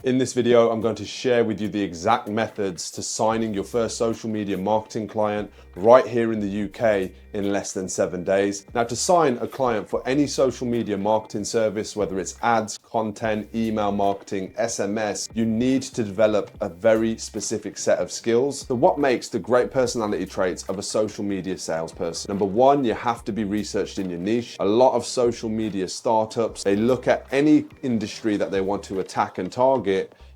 In this video, I'm going to share with you the exact methods to signing your first social media marketing client right here in the UK in less than 7 days. Now, to sign a client for any social media marketing service, whether it's ads, content, email marketing, SMS, you need to develop a very specific set of skills. So what makes the great personality traits of a social media salesperson? Number one, you have to be researched in your niche. A lot of social media startups, they look at any industry that they want to attack and target,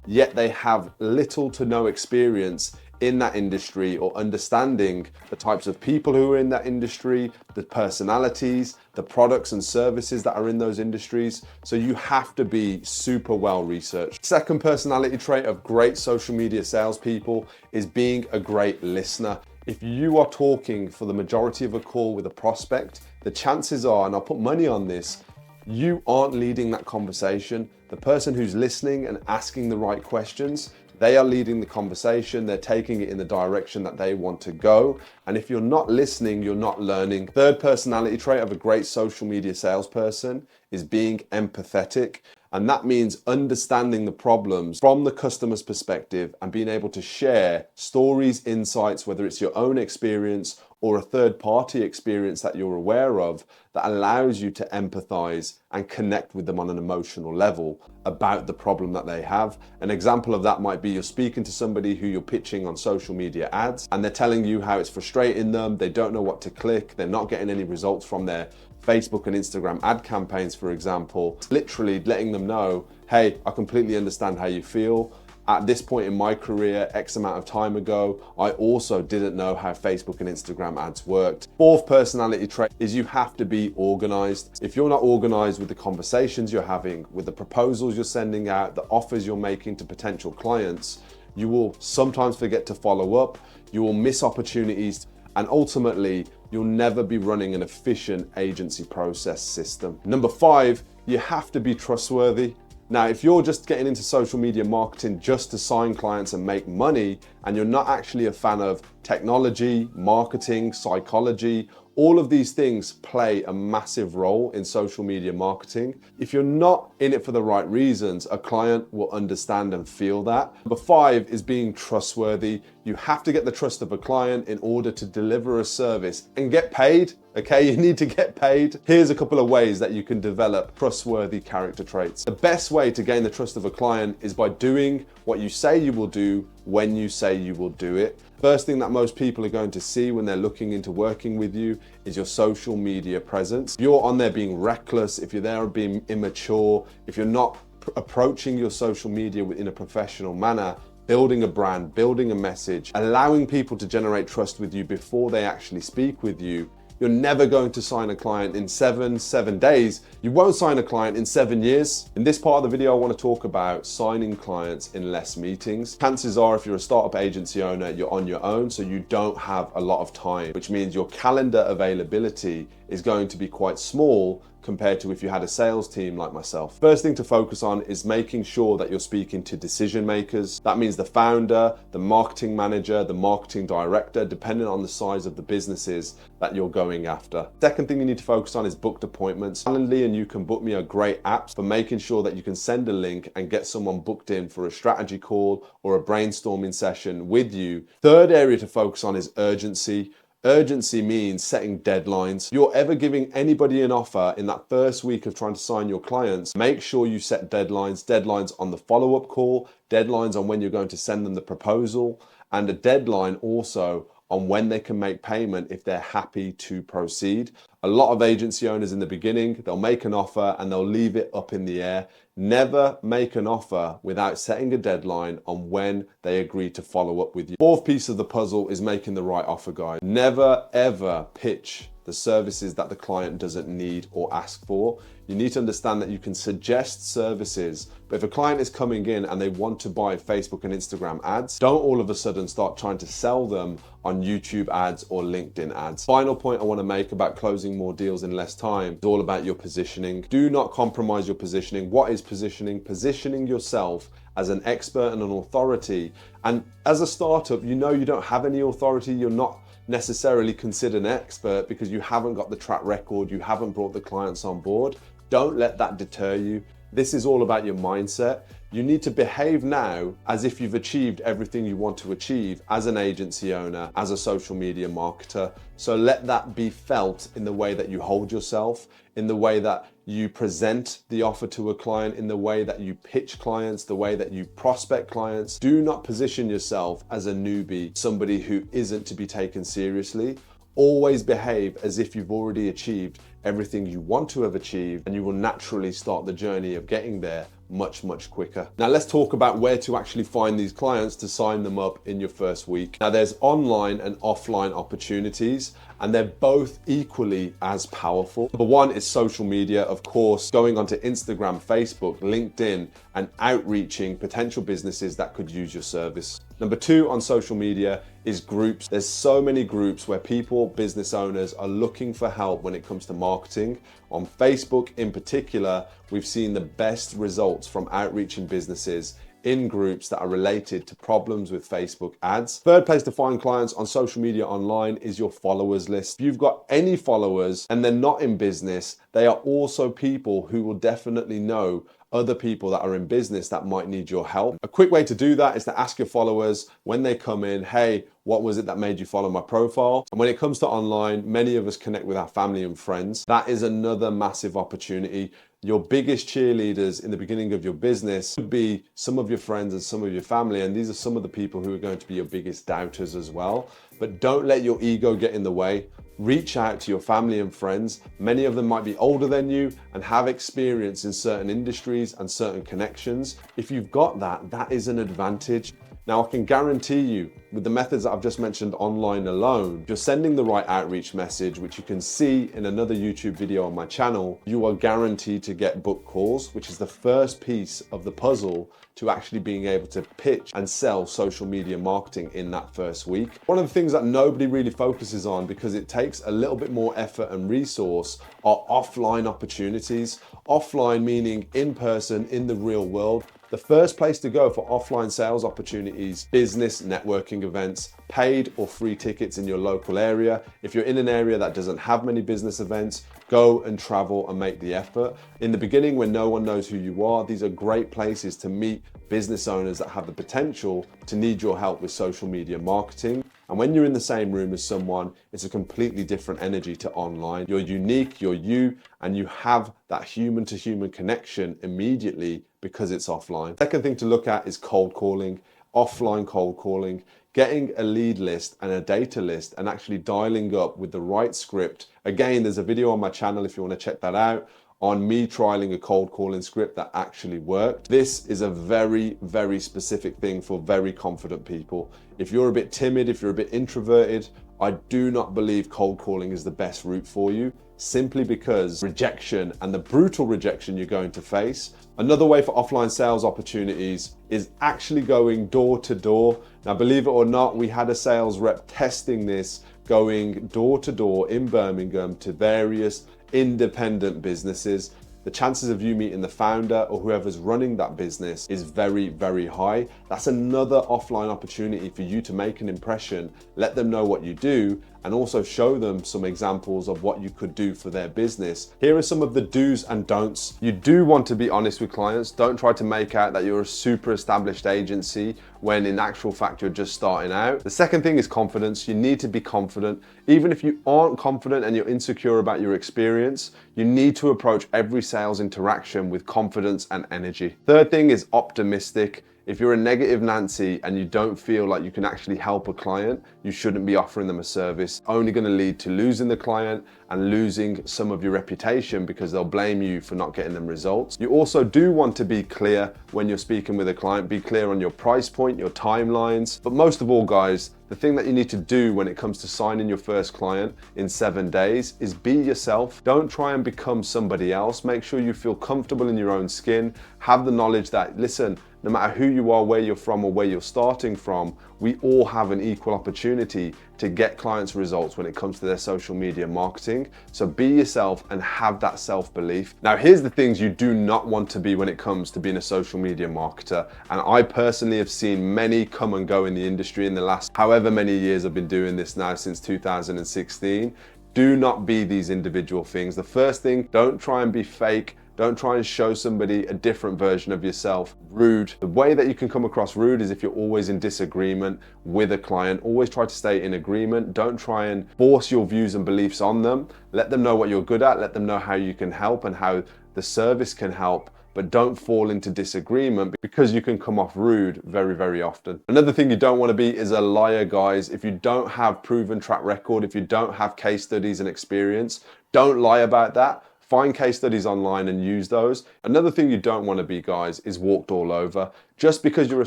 yet they have little to no experience in that industry or understanding the types of people who are in that industry, the personalities, the products and services that are in those industries. So you have to be super well researched. Second personality trait of great social media salespeople is being a great listener. If you are talking for the majority of a call with a prospect, the chances are, and I'll put money on this, you aren't leading that conversation. The person who's listening and asking the right questions, they are leading the conversation. They're taking it in the direction that they want to go. And if you're not listening, you're not learning. Third personality trait of a great social media salesperson is being empathetic. And that means understanding the problems from the customer's perspective and being able to share stories, insights, whether it's your own experience or a third-party experience that you're aware of, that allows you to empathize and connect with them on an emotional level about the problem that they have. An example of that might be you're speaking to somebody who you're pitching on social media ads, and they're telling you how it's frustrating them, they don't know what to click, they're not getting any results from their Facebook and Instagram ad campaigns, for example. Literally letting them know, hey, I completely understand how you feel. At this point in my career, X amount of time ago, I also didn't know how Facebook and Instagram ads worked. Fourth personality trait is you have to be organized. If you're not organized with the conversations you're having, with the proposals you're sending out, the offers you're making to potential clients, you will sometimes forget to follow up, you will miss opportunities, and ultimately, you'll never be running an efficient agency process system. Number five, you have to be trustworthy. Now, if you're just getting into social media marketing just to sign clients and make money, and you're not actually a fan of technology, marketing, psychology, all of these things play a massive role in social media marketing. If you're not in it for the right reasons, a client will understand and feel that. Number five is being trustworthy. You have to get the trust of a client in order to deliver a service and get paid. Okay, you need to get paid. Here's a couple of ways that you can develop trustworthy character traits. The best way to gain the trust of a client is by doing what you say you will do when you say you will do it. First thing that most people are going to see when they're looking into working with you is your social media presence. If you're on there being reckless, if you're there being immature, if you're not approaching your social media in a professional manner, building a brand, building a message, allowing people to generate trust with you before they actually speak with you, you're never going to sign a client in seven days. You won't sign a client in 7 years. In this part of the video, I want to talk about signing clients in less meetings. Chances are, if you're a startup agency owner, you're on your own, so you don't have a lot of time, which means your calendar availability is going to be quite small compared to if you had a sales team like myself. First thing to focus on is making sure that you're speaking to decision makers. That means the founder, the marketing manager, the marketing director, depending on the size of the businesses that you're going after. Second thing you need to focus on is booked appointments. Calendly and You Can Book Me are great apps for making sure that you can send a link and get someone booked in for a strategy call or a brainstorming session with you. Third area to focus on is urgency. Urgency means setting deadlines. If you're ever giving anybody an offer in that first week of trying to sign your clients, make sure you set deadlines on the follow-up call, deadlines on when you're going to send them the proposal, and a deadline also on when they can make payment if they're happy to proceed. A lot of agency owners in the beginning, they'll make an offer and they'll leave it up in the air. Never make an offer without setting a deadline on when they agree to follow up with you. Fourth piece of the puzzle is making the right offer guide. Never ever pitch the services that the client doesn't need or ask for. You need to understand that you can suggest services, but if a client is coming in and they want to buy Facebook and Instagram ads, don't all of a sudden start trying to sell them on YouTube ads or LinkedIn ads. Final point I want to make about closing more deals in less time is all about your positioning. Do not compromise your positioning. What is positioning? Positioning yourself as an expert and an authority. And as a startup, you know you don't have any authority. You're not necessarily considered an expert because you haven't got the track record, you haven't brought the clients on board. Don't let that deter you. This is all about your mindset. You need to behave now as if you've achieved everything you want to achieve as an agency owner, as a social media marketer. So let that be felt in the way that you hold yourself, in the way that you present the offer to a client, in the way that you pitch clients, the way that you prospect clients. Do not position yourself as a newbie, somebody who isn't to be taken seriously. Always behave as if you've already achieved everything you want to have achieved, and you will naturally start the journey of getting there much quicker. Now let's talk about where to actually find these clients to sign them up in your first week. Now there's online and offline opportunities, and they're both equally as powerful. Number one is social media, of course, going onto Instagram, Facebook, LinkedIn, and outreaching potential businesses that could use your service. Number two on social media is groups. There's so many groups where people, business owners, are looking for help when it comes to marketing. On Facebook in particular, we've seen the best results from outreaching businesses in groups that are related to problems with Facebook ads. Third place to find clients on social media online is your followers list. If you've got any followers and they're not in business, they are also people who will definitely know other people that are in business that might need your help. A quick way to do that is to ask your followers when they come in, hey, what was it that made you follow my profile? And when it comes to online, many of us connect with our family and friends. That is another massive opportunity. Your biggest cheerleaders in the beginning of your business could be some of your friends and some of your family, and these are some of the people who are going to be your biggest doubters as well. But don't let your ego get in the way. Reach out to your family and friends. Many of them might be older than you and have experience in certain industries and certain connections. If you've got that, that is an advantage. Now, I can guarantee you, with the methods that I've just mentioned online alone, if you're sending the right outreach message, which you can see in another YouTube video on my channel, you are guaranteed to get book calls, which is the first piece of the puzzle to actually being able to pitch and sell social media marketing in that first week. One of the things that nobody really focuses on, because it takes a little bit more effort and resource, are offline opportunities. Offline meaning in person, in the real world. The first place to go for offline sales opportunities, business networking events, paid or free tickets in your local area. If you're in an area that doesn't have many business events, go and travel and make the effort. In the beginning, when no one knows who you are, these are great places to meet business owners that have the potential to need your help with social media marketing. And when you're in the same room as someone, it's a completely different energy to online. You're unique, you're you, and you have that human to human connection immediately because it's offline. Second thing to look at is cold calling, offline cold calling, getting a lead list and a data list and actually dialing up with the right script. Again, there's a video on my channel if you want to check that out on me trialing a cold calling script that actually worked. This is a very specific thing for very confident people. If you're a bit timid, if you're a bit introverted, I do not believe cold calling is the best route for you, simply because rejection and the brutal rejection you're going to face. Another way for offline sales opportunities is actually going door to door. Now, believe it or not, we had a sales rep testing this, going door to door in Birmingham to various independent businesses. The chances of you meeting the founder or whoever's running that business is very high. That's another offline opportunity for you to make an impression, let them know what you do, and also show them some examples of what you could do for their business. Here are some of the do's and don'ts. You do want to be honest with clients. Don't try to make out that you're a super established agency when in actual fact you're just starting out. The second thing is confidence. You need to be confident. Even if you aren't confident and you're insecure about your experience, you need to approach every sales interaction with confidence and energy. Third thing is optimistic. If you're a negative Nancy and you don't feel like you can actually help a client, you shouldn't be offering them a service. Only going to lead to losing the client and losing some of your reputation because they'll blame you for not getting them results. You also do want to be clear when you're speaking with a client. Be clear on your price point, your timelines. But most of all, guys, the thing that you need to do when it comes to signing your first client in 7 days is be yourself. Don't try and become somebody else. Make sure you feel comfortable in your own skin. Have the knowledge that, listen, no matter who you are, where you're from, or where you're starting from, we all have an equal opportunity to get clients results when it comes to their social media marketing. So be yourself and have that self-belief. Now, here's the things you do not want to be when it comes to being a social media marketer. And I personally have seen many come and go in the industry in the last however many years I've been doing this now, since 2016. Do not be these individual things. The first thing, don't try and be fake Don't try and show somebody a different version of yourself. Rude. The way that you can come across rude is if you're always in disagreement with a client. Always try to stay in agreement. Don't try and force your views and beliefs on them. Let them know what you're good at. Let them know how you can help and how the service can help. But don't fall into disagreement, because you can come off rude very, very often. Another thing you don't want to be is a liar, guys. If you don't have proven track record, if you don't have case studies and experience, don't lie about that. Find case studies online and use those. Another thing you don't want to be, guys, is walked all over. Just because you're a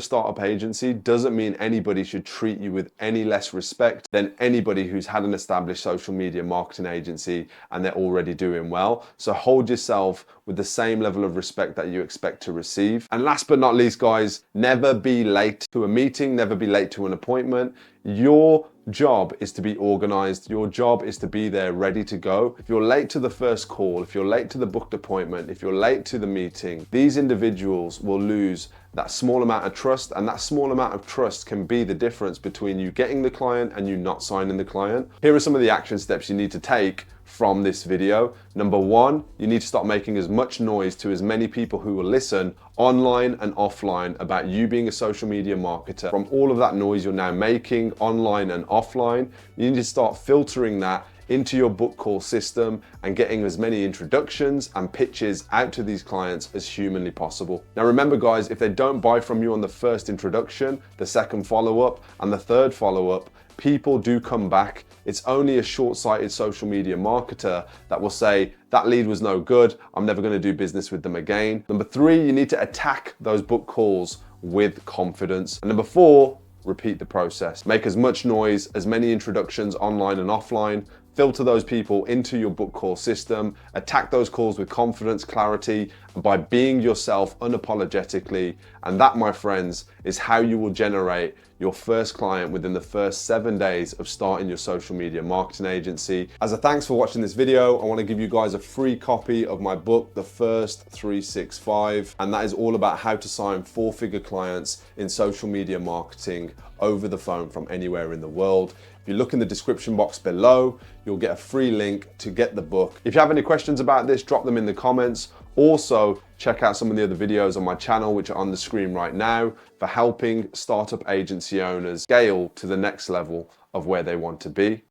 startup agency doesn't mean anybody should treat you with any less respect than anybody who's had an established social media marketing agency and they're already doing well. So hold yourself with the same level of respect that you expect to receive. And last but not least, guys, never be late to a meeting, never be late to an appointment. Your job is to be organized. Your job is to be there ready to go. If you're late to the first call, if you're late to the booked appointment, if you're late to the meeting, these individuals will lose that small amount of trust, and that small amount of trust can be the difference between you getting the client and you not signing the client. Here are some of the action steps you need to take from this video. Number one, you need to start making as much noise to as many people who will listen online and offline about you being a social media marketer. From all of that noise you're now making online and offline, you need to start filtering that into your book call system and getting as many introductions and pitches out to these clients as humanly possible. Now remember, guys, if they don't buy from you on the first introduction, the second follow-up and the third follow-up, people do come back. It's only a short-sighted social media marketer that will say, that lead was no good, I'm never going to do business with them again. Number three, you need to attack those book calls with confidence. And number four, repeat the process. Make as much noise, as many introductions online and offline, filter those people into your book call system, attack those calls with confidence, clarity, and by being yourself unapologetically. And that, my friends, is how you will generate your first client within the first 7 days of starting your social media marketing agency. As a thanks for watching this video, I want to give you guys a free copy of my book, The First 365, and that is all about how to sign 4-figure clients in social media marketing over the phone from anywhere in the world. If you look in the description box below, you'll get a free link to get the book. If you have any questions about this, drop them in the comments. Also, check out some of the other videos on my channel, which are on the screen right now, for helping startup agency owners scale to the next level of where they want to be.